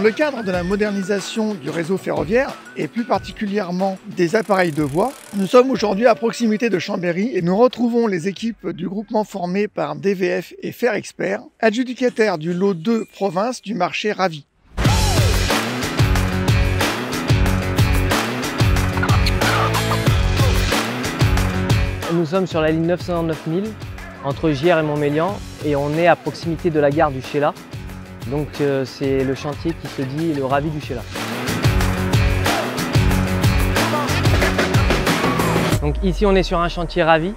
le cadre de la modernisation du réseau ferroviaire, et plus particulièrement des appareils de voie, nous sommes aujourd'hui à proximité de Chambéry et nous retrouvons les équipes du groupement formé par DVF et Ferexpert, adjudicataires du lot 2 province du marché Ravi. Nous sommes sur la ligne 999 000 entre Gières et Montmélian et on est à proximité de la gare du Sheila. Donc c'est le chantier qui se dit le Ravi du Sheila. Donc ici on est sur un chantier Ravi,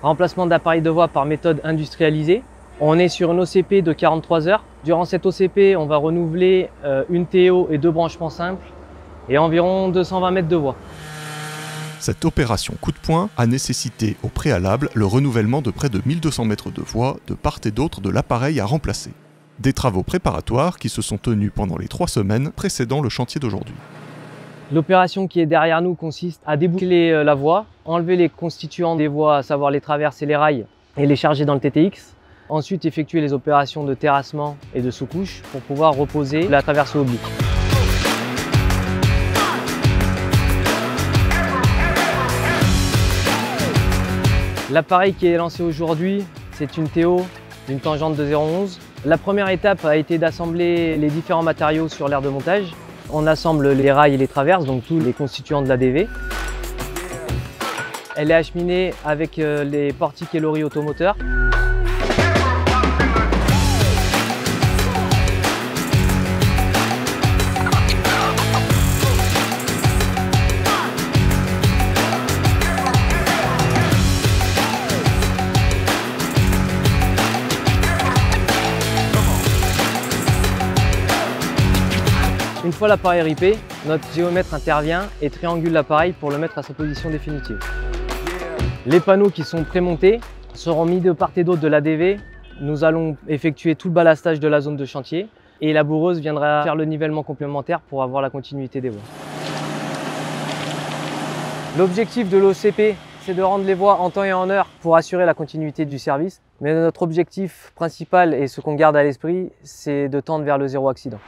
remplacement d'appareils de voie par méthode industrialisée. On est sur une OCP de 43 heures. Durant cette OCP, on va renouveler une TO et 2 branchements simples et environ 220 mètres de voie. Cette opération coup de poing a nécessité au préalable le renouvellement de près de 1200 mètres de voie de part et d'autre de l'appareil à remplacer. Des travaux préparatoires qui se sont tenus pendant les 3 semaines précédant le chantier d'aujourd'hui. L'opération qui est derrière nous consiste à déboucler la voie, enlever les constituants des voies, à savoir les traverses et les rails, et les charger dans le TTX. Ensuite, effectuer les opérations de terrassement et de sous-couche pour pouvoir reposer la traversée oblique. L'appareil qui est lancé aujourd'hui, c'est une TO d'une tangente de 0,11. La première étape a été d'assembler les différents matériaux sur l'aire de montage. On assemble les rails et les traverses, donc tous les constituants de la DV. Elle est acheminée avec les portiques et loris automoteurs. Une fois l'appareil ripé, notre géomètre intervient et triangule l'appareil pour le mettre à sa position définitive. Les panneaux qui sont prémontés seront mis de part et d'autre de la DV. Nous allons effectuer tout le ballastage de la zone de chantier et la bourreuse viendra faire le nivellement complémentaire pour avoir la continuité des voies. L'objectif de l'OCP, c'est de rendre les voies en temps et en heure pour assurer la continuité du service. Mais notre objectif principal et ce qu'on garde à l'esprit, c'est de tendre vers le zéro accident.